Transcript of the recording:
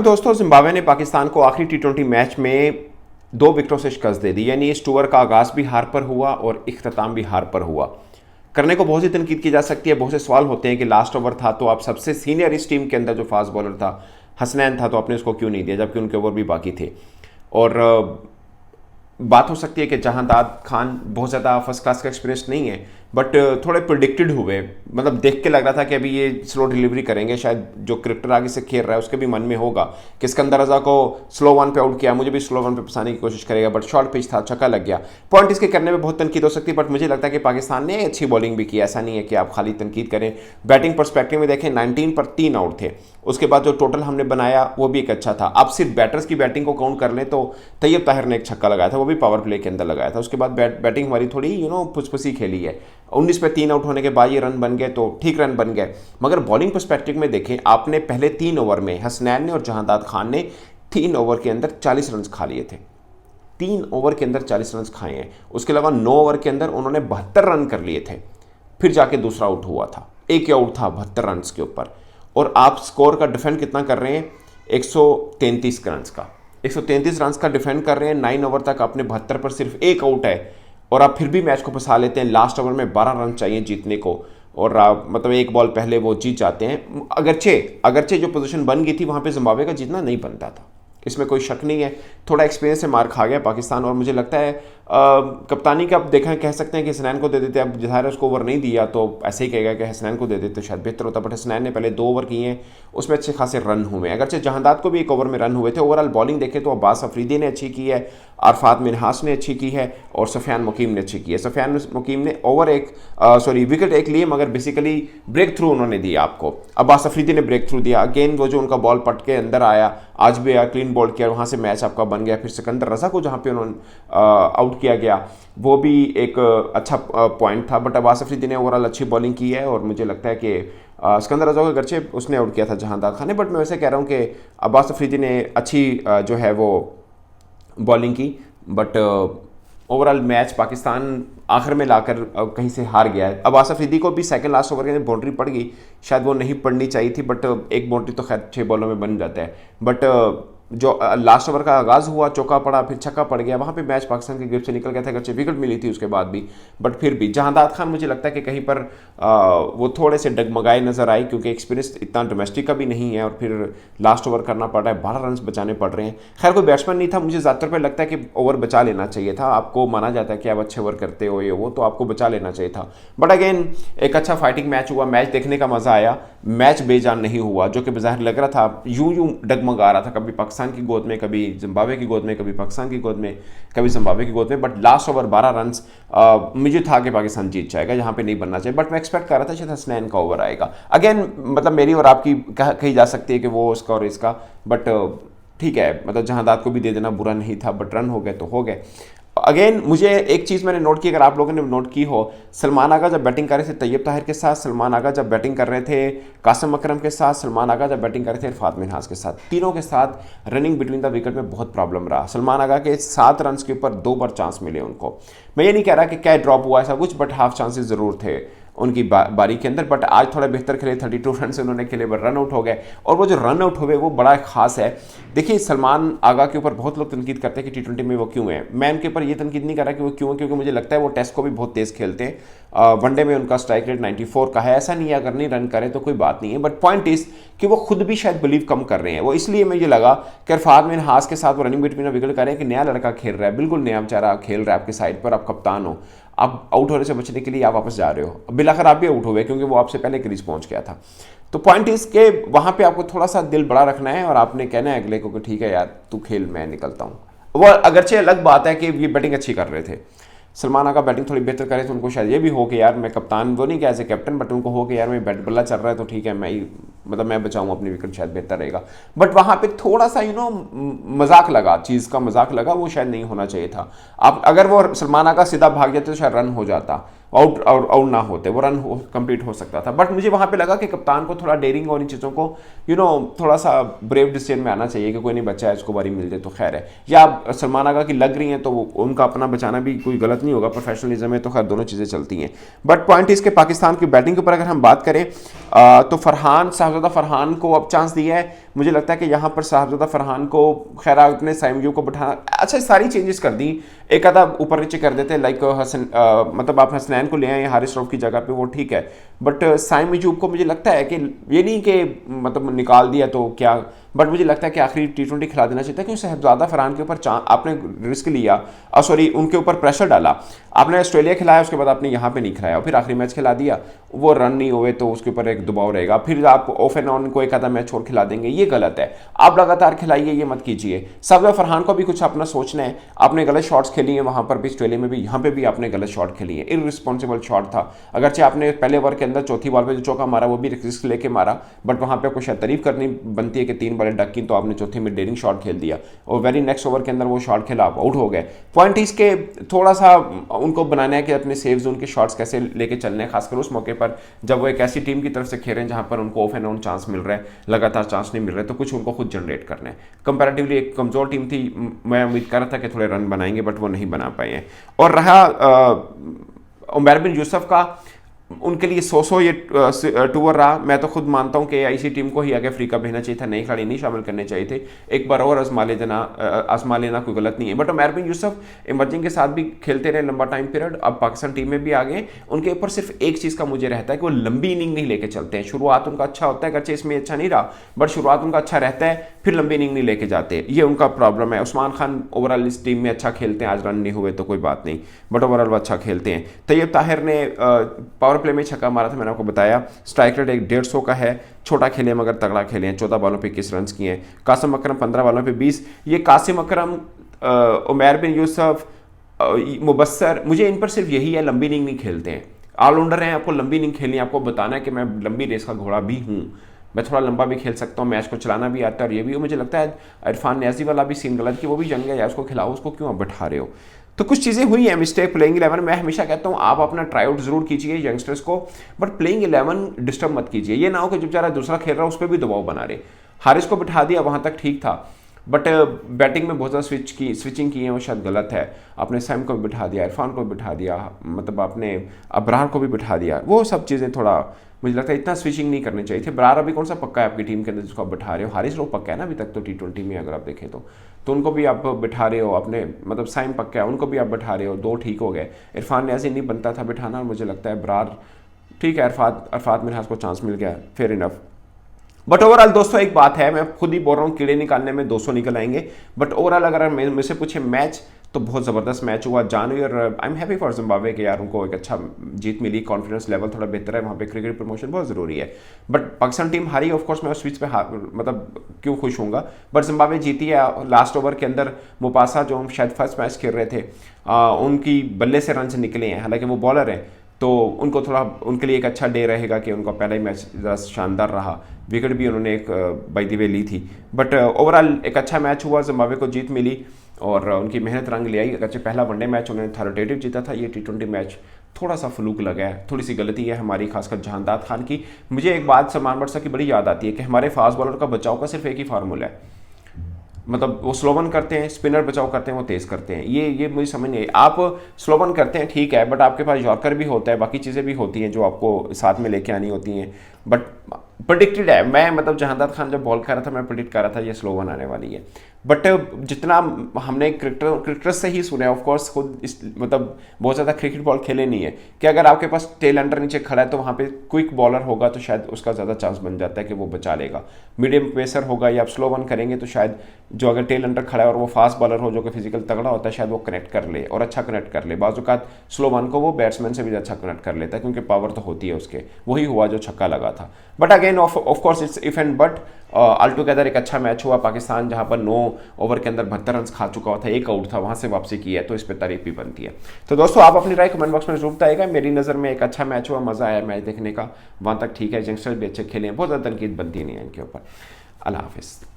दोस्तों, जिम्बाब्वे ने पाकिस्तान को आखिरी टी20 मैच में 2 विकेटों से शिकस्त दे दी। यानी इस टूर का आगाज भी हार पर हुआ और इख्तिताम भी हार पर हुआ। करने को बहुत सी तनकीद की जा सकती है, बहुत से सवाल होते हैं कि लास्ट ओवर था तो आप सबसे सीनियर इस टीम के अंदर जो फास्ट बॉलर था हसनैन था, तो आपने उसको क्यों नहीं दिया जबकि उनके ओवर भी बाकी थे। और बात हो सकती है कि जहांदाद खान बहुत ज़्यादा फर्स्ट क्लास का एक्सपीरियंस नहीं है, बट थोड़े प्रिडिक्टेड हुए। मतलब देख के लग रहा था कि अभी ये स्लो डिलीवरी करेंगे, शायद जो क्रिकेटर आगे से खेल रहा है उसके भी मन में होगा कि सिकंदर रजा को स्लो वन पे आउट किया, मुझे भी स्लो वन पे फंसाने की कोशिश करेगा, बट शॉर्ट पिच था, छक्का लग गया। पॉइंट इसके करने में बहुत तनकीद हो सकती है, बट मुझे लगता है कि पाकिस्तान ने अच्छी बॉलिंग भी की। ऐसा नहीं है कि आप खाली तनकीद करें। बैटिंग परस्पेक्टिव में देखें, 19 पर 3 आउट थे। उसके बाद जो टोटल हमने बनाया वो भी एक अच्छा था। आप सिर्फ बैटर्स की बैटिंग को काउंट कर लें तो तैयब ताहिर ने एक छक्का लगाया था, वो भी पावर प्ले के अंदर लगाया था। उसके बाद बैटिंग हमारी थोड़ी फुसफुसी खेली है। 19 पे 3 आउट होने के बाद ये रन बन गए तो ठीक रन बन गए। मगर बॉलिंग पर्सपेक्टिव में देखें, आपने पहले 3 ओवर में हसनैन ने और जहांदाद खान ने 3 ओवर के अंदर 40 रन खा लिए थे। 3 ओवर के अंदर 40 रन खाए हैं। उसके अलावा 9 ओवर के अंदर उन्होंने 72 रन कर लिए थे, फिर जाके दूसरा आउट हुआ था। एक ही आउट था 72 रन के ऊपर। और आप स्कोर का डिफेंड कितना कर रहे हैं? 133 रन का। 133 रन का डिफेंड कर रहे हैं। 9 ओवर तक आपने 72 पर सिर्फ एक आउट है और आप फिर भी मैच को फंसा लेते हैं। लास्ट ओवर में 12 रन चाहिए जीतने को और आप मतलब एक बॉल पहले वो जीत जाते हैं। अगरचे जो पोजीशन बन गई थी वहां पे जिम्बाब्वे का जीतना नहीं बनता था, इसमें कोई शक नहीं है। थोड़ा एक्सपीरियंस से मार खा गया पाकिस्तान और मुझे लगता है कप्तानी का आप देखें, कह सकते हैं कि हसनैन को दे देते। अब ज़ाहिर उसको ओवर नहीं दिया तो ऐसे ही कहेगा कि हसनैन को दे देते तो शायद बेहतर होता, बट हसनैन ने पहले 2 ओवर किए हैं, उसमें अच्छे खासे रन हुए। अगरचे जहांदाद को भी 1 ओवर में रन हुए थे। ओवरऑल बॉलिंग देखें तो अब्बास अफरीदी ने अच्छी की है, अरफात मिनहास ने अच्छी की है और सफ़ियान मुकीम ने अच्छी की है। सफ़ियान मुकीम ने विकेट एक लिए, मगर बेसिकली ब्रेक थ्रू उन्होंने दिया आपको। अब्बास अफरीदी ने ब्रेक थ्रू दिया। अगेन वो जो उनका बॉल पट के अंदर आया, आज भी क्लीन बॉल किया, वहाँ से मैच आपका बन गया। फिर सिकंदर रजा को जहाँ पे उन्होंने आउट किया गया वो भी एक अच्छा पॉइंट था। बट अब्बास अफरीदी ने ओवरऑल अच्छी बॉलिंग की है और मुझे लगता है कि सिकंदर रजा को अगरचे उसने आउट किया था जहांदाद खान ने, बट मैं वैसे कह रहा हूँ कि अब्बास अफरीदी ने अच्छी जो है वो बॉलिंग की। बट ओवरऑल मैच पाकिस्तान आखिर में लाकर कहीं से हार गया है। अब्बास अफरीदी को भी सेकंड लास्ट ओवर के अंदर बाउंड्री पड़ गई, शायद वो नहीं पड़नी चाहिए थी, बट एक बाउंड्री तो खैर 6 बॉलों में बन जाता है। बट जो लास्ट ओवर का आगाज़ हुआ, चौका पड़ा, फिर छक्का पड़ गया, वहाँ पे मैच पाकिस्तान की ग्रिप से निकल गया था। अगरचे विकेट मिली थी उसके बाद भी, बट फिर भी जहांदाद खान मुझे लगता है कि कहीं पर वो थोड़े से डगमगाए नजर आए क्योंकि एक्सपीरियंस इतना डोमेस्टिक का भी नहीं है और फिर लास्ट ओवर करना पड़ रहा है, 12 रन बचाने पड़ रहे हैं। खैर कोई बैट्समैन नहीं था, मुझे ज़्यादातर पर लगता है कि ओवर बचा लेना चाहिए था। आपको माना जाता है कि आप अच्छे ओवर करते हो ये वो, तो आपको बचा लेना चाहिए था। बट अगेन एक अच्छा फाइटिंग मैच हुआ, मैच देखने का मज़ा आया, मैच बेजान नहीं हुआ, जो कि बाहर लग रहा था यूं डगमगा रहा था, कभी पाकिस्तान की गोद में, कभी जिम्बाब्वे की गोद में, कभी पाकिस्तान की गोद में, कभी जिम्बाब्वे की गोद में। बट लास्ट ओवर 12 रन मुझे था कि पाकिस्तान जीत जाएगा, यहाँ पे नहीं बनना चाहिए। बट मैं एक्सपेक्ट कर रहा था शायद हसनैन का ओवर आएगा। अगेन मतलब मेरी और आपकी कही जा सकती है कि वो उसका और इसका, बट ठीक है, मतलब जहांदाद को भी दे देना बुरा नहीं था, बट रन हो गए तो हो गए। अगेन मुझे एक चीज़ मैंने नोट की, अगर आप लोगों ने नोट की हो, सलमान आगा जब बैटिंग कर रहे थे तैयब ताहिर के साथ, सलमान आगा जब बैटिंग कर रहे थे कासिम अकरम के साथ, सलमान आगा जब बैटिंग कर रहे थे अरफात मिनहास के साथ, तीनों के साथ रनिंग बिटवीन द विकेट में बहुत प्रॉब्लम रहा। सलमान आगा के 7 रन के ऊपर 2 बार चांस मिले उनको। मैं ये नहीं कह रहा कि क्या ड्रॉप हुआ ऐसा कुछ, बट हाफ चांसेस ज़रूर थे उनकी बारी के अंदर। बट आज थोड़ा बेहतर खेले, 32 रन से उन्होंने खेले, बट रन आउट हो गए। और वो जो रन आउट हुए वो बड़ा खास है। देखिए सलमान आगा के ऊपर बहुत लोग तनकीद करते हैं कि टी20 में वो क्यों है। मैं उनके ऊपर ये तनकीद नहीं कर रहा कि वो क्यों है, क्योंकि मुझे लगता है वो टेस्ट को भी बहुत तेज़ खेलते हैं। वनडे में उनका स्ट्राइक रेट 94 का है। ऐसा नहीं है अगर नहीं रन करें तो कोई बात नहीं है, बट पॉइंट इज कि वो खुद भी शायद बिलीव कम कर रहे हैं। वो इसलिए मुझे लगा कि अरफात मिनहास के साथ वो रनिंग बिटवीन विकेट करें कि नया लड़का खेल रहा है, बिल्कुल नया बेचारा खेल रहा है आपकी साइड पर, आप कप्तान हो, आप आउट होने से बचने के लिए आप वापस जा रहे हो। बिलाखिर आप भी आउट हो गए क्योंकि वो आपसे पहले क्रीज पहुंच गया था। तो पॉइंट इस के वहां पे आपको थोड़ा सा दिल बड़ा रखना है और आपने कहना है अगले को कि ठीक है यार तू खेल, मैं निकलता हूँ। वो अगरचे अलग बात है कि ये बैटिंग अच्छी कर रहे थे, सलमान आगा बैटिंग थोड़ी बेहतर करे तो उनको शायद ये भी हो कि यार मैं कप्तान, वो नहीं कहा एज ए कैप्टन, बट उनको हो कि यार मैं बैट बल्ला चल रहा है तो ठीक है मैं बचाऊँ अपनी विकेट, शायद बेहतर रहेगा। बट वहाँ पे थोड़ा सा मजाक लगा, चीज़ का मजाक लगा, वो शायद नहीं होना चाहिए था। आप अगर वो सलमान आगा सीधा भाग जाते तो शायद रन हो जाता, आउट ना होते, वो रन कंप्लीट हो सकता था। बट मुझे वहाँ पे लगा कि कप्तान को थोड़ा डेयरिंग और इन चीज़ों को थोड़ा सा ब्रेव डिसीजन में आना चाहिए कि कोई नहीं बचा है, इसको बारी मिल जाए तो खैर है। या सलमान आगा की लग रही हैं तो उनका अपना बचाना भी कोई गलत नहीं होगा, प्रोफेशनलिज्म में तो खैर दोनों चीज़ें चलती हैं। बट पॉइंट इसके पाकिस्तान की बैटिंग के ऊपर अगर हम बात करें तो फरहान, साहबजादा फरहान को अब चांस दिया है। मुझे लगता है कि यहाँ पर साहबजादा फरहान को खैर आपने साइम अयूब को बैठा, अच्छा सारी चेंजेस कर दी, एक आधा ऊपर नीचे कर देते लाइक हसन मतलब आप हसनैन को ले आए हारिस रऊफ की जगह पे, वो ठीक है, बट साइम अयूब को मुझे लगता है कि ये नहीं कि मतलब निकाल दिया तो क्या, बट मुझे लगता है कि आखिरी T20 खिला देना चाहिए था, क्योंकि साहबजादा फरहान के ऊपर आपने रिस्क लिया, सॉरी उनके ऊपर प्रेशर डाला, आपने ऑस्ट्रेलिया खिलाया उसके बाद आपने यहाँ पे नहीं खिलाया, फिर आखिरी मैच खिला दिया, वो रन नहीं हुए तो उसके ऊपर एक दबाव रहेगा, फिर आप ऑफ एंड ऑन को एक आधा मैच और खिला देंगे, ये गलत है। आप लगातार खिलाइए, ये मत कीजिए। साहबजादा फरहान को भी कुछ अपना सोचना है, आपने गलत शॉट्स खेली हैं वहाँ पर भी, ऑस्ट्रेलिया में भी, यहाँ पे भी आपने गलत शॉट खेली है, इररिस्पॉन्सिबल शॉट था, अगरचे आपने पहले ओवर के अंदर चौथी बॉल पे जो चौका मारा वो भी रिस्क लेके मारा, बट वहाँ पे आपको शायद तारीफ करनी बनती है कि 3 बॉलें डक की तो आपने चौथी में डेयरिंग शॉट खेल दिया, और वेरी नेक्स्ट ओवर के अंदर वो शॉट खेला, आप आउट हो गए। पॉइंट इसके थोड़ा सा उनको बनाना है कि अपने सेफ जोन के शॉट्स कैसे लेके चलने हैं, खासकर उस मौके पर जब वो एक ऐसी टीम की तरफ से खेल रहे हैं जहां पर उनको ऑफ एंड ऑन चांस मिल रहा है, लगातार चांस नहीं मिल रहे, तो कुछ उनको खुद जनरेट करने हैं। कंपैरेटिवली एक कमजोर टीम थी, मैं उम्मीद कर रहा था कि थोड़े रन बनाएंगे, बट वो नहीं बना पाए हैं। और रहा उमर बिन यूसुफ का, उनके लिए 100 ये टूर रहा, मैं तो खुद मानता हूं कि ऐसी टीम को ही आगे अफ्रीका भेजना चाहिए था, नई खिलाड़ी नहीं शामिल करने चाहिए थे, एक बार और आजमा लेना कोई गलत नहीं है। बट उमर बिन यूसुफ इमर्जिंग के साथ भी खेलते रहे लंबा टाइम पीरियड, अब पाकिस्तान टीम में भी आ गए, उनके ऊपर सिर्फ एक चीज़ का मुझे रहता है कि वो लंबी इनिंग नहीं लेके चलते हैं। शुरुआत उनका अच्छा होता है, अगरचे इसमें अच्छा नहीं रहा, बट शुरुआत उनका अच्छा रहता है, फिर लंबी इनिंग नहीं लेके जाते, ये उनका प्रॉब्लम है। उस्मान खान ओवरऑल इस टीम में अच्छा खेलते हैं, आज रन नहीं हुए तो कोई बात नहीं, बट ओवरऑल वो अच्छा खेलते हैं। तैयब ताहिर ने पावर प्ले में छक्का मारा था, मैंने आपको बताया, स्ट्राइक रेट 150 का है, छोटा खेले मगर तगड़ा खेले हैं, 14 बॉलों पे 21 रन किए हैं। कासिम अकरम 15 बॉलों पे 20, ये कासिम अकरम, उमर बिन यूसुफ, मुबस्सर, मुझे इन पर सिर्फ यही है, लंबी इनिंग नहीं खेलते हैं, ऑलराउंडर हैं, आपको लंबी इनिंग खेलनी है, आपको बताना है कि मैं लंबी रेस का घोड़ा भी हूँ, मैं थोड़ा लंबा भी खेल सकता हूँ, मैच को चलाना भी आता है, और ये भी मुझे लगता है इरफान न्याजी वाला भी सीन गलत कि वो भी जंग है या उसको खिलाओ, उसको क्यों आप बैठा रहे हो। तो कुछ चीज़ें हुई हैं मिस्टेक प्लेइंग 11, मैं हमेशा कहता हूँ आप अपना ट्राई आउट जरूर कीजिए यंगस्टर्स को, बट प्लेइंग 11 डिस्टर्ब मत कीजिए, ये ना हो कि जब बेचारा दूसरा खेल रहा है उस पर भी दबाव बना रहे। हारिस को बिठा दिया, वहाँ तक ठीक था, बट बैटिंग में बहुत ज़्यादा स्विचिंग की है, वो शायद गलत है। आपने सैम को भी बिठा दिया, इरफान को भी बिठा दिया, मतलब आपने अबरार को भी बिठा दिया, वो सब चीज़ें थोड़ा मुझे लगता है इतना स्विचिंग नहीं करनी चाहिए थी। बरार अभी कौन सा पक्का है आपकी टीम के अंदर जिसको आप बिठा रहे हो, हारिस लोग पक्का है ना अभी तक तो T20 में, अगर आप देखें तो उनको भी आप बिठा रहे हो, अपने मतलब साइम पक्का है, उनको भी आप बिठा रहे हो, 2 ठीक हो गए। इरफान न्याज़ी नहीं बनता था बिठाना, मुझे लगता है बरार ठीक है, अरफात मिनहास को चांस मिल गया, फेयर इनफ। बट ओवरऑल दोस्तों एक बात है, मैं खुद ही बोल रहा हूँ कीड़े निकालने में 200 निकल आएंगे, बट ओवरऑल अगर मुझसे पूछे मैच तो बहुत ज़बरदस्त मैच हुआ जानवी, और I am happy for Zimbabwe के यार, उनको एक अच्छा जीत मिली, कॉन्फिडेंस लेवल थोड़ा बेहतर है वहाँ पे, क्रिकेट प्रमोशन बहुत ज़रूरी है। बट पाकिस्तान टीम हारी, ऑफ कोर्स मैं उस स्विच पे मतलब क्यों खुश होऊंगा, बट जिम्बाब्वे जीती है। लास्ट ओवर के अंदर मुपासा जो हम शायद फर्स्ट मैच खेल रहे थे, उनकी बल्ले से रन से निकले हैं, हालांकि वो बॉलर हैं, तो उनको थोड़ा उनके लिए एक अच्छा डे रहेगा कि उनका पहला ही मैच ज़रा शानदार रहा, विकेट भी उन्होंने एक बाय द वे ली थी, बट ओवरऑल एक अच्छा मैच हुआ, जिम्बाब्वे को जीत मिली और उनकी मेहनत रंग ले आई। अगरचे पहला वनडे मैच उन्होंने अथॉरिटेटिव जीता था, ये T20 मैच थोड़ा सा फ्लूक लगा है, थोड़ी सी गलती है हमारी, खासकर जहांदाद खान की। मुझे एक बात सलमान बटसा की बड़ी याद आती है कि हमारे फास्ट बॉलर का बचाव का सिर्फ एक ही फार्मूला है, मतलब वो स्लोवन करते हैं, स्पिनर बचाव करते हैं, वो तेज़ करते हैं, ये मुझे समझ नहीं आई। आप स्लोवन करते हैं ठीक है, बट आपके पास यॉर्कर भी होता है, बाकी चीज़ें भी होती हैं जो आपको साथ में लेके आनी होती हैं, बट प्रेडिक्टेड है। मैं मतलब जहांदाद खान जब बॉल कर रहा था मैं प्रेडिक्ट कर रहा था ये स्लोवन आने वाली है, बट जितना हमने क्रिकेटर्स से ही सुना है, ऑफ कोर्स खुद इस मतलब बहुत ज़्यादा क्रिकेट बॉल खेले नहीं है, कि अगर आपके पास टेल अंडर नीचे खड़ा है तो वहाँ पे क्विक बॉलर होगा तो शायद उसका ज़्यादा चांस बन जाता है कि वो बचा लेगा। मीडियम पेसर होगा या आप स्लो वन करेंगे तो शायद जो अगर टेल अंडर खड़ा है और वो फास्ट बॉलर हो जो कि फिजिकल तगड़ा होता है, शायद वो कनेक्ट कर ले और अच्छा कनेक्ट कर ले। बाज़ औक़ात स्लो वन को वो बैट्समैन से भी अच्छा कनेक्ट कर लेता है क्योंकि पावर तो होती है उसके, वही हुआ जो छक्का लगा था। But again of course it's if and but all together एक अच्छा मैच हुआ। पाकिस्तान जहां पर 9 ओवर के अंदर 72 रन खा चुका था, एक आउट था, वहां से वापसी की है, तो इस पर तारीफ भी बनती है। तो दोस्तों आप अपनी राय कमेंट बॉक्स में जरूर बताइएगा। मेरी नज़र में एक अच्छा मैच हुआ, मज़ा आया मैच देखने का, वहां तक ठीक है, यंगस्टर भी अच्छे खेले हैं, बहुत ज़्यादा तनकीद बनती नहीं है इनके ऊपर। अल्लाह हाफिज़।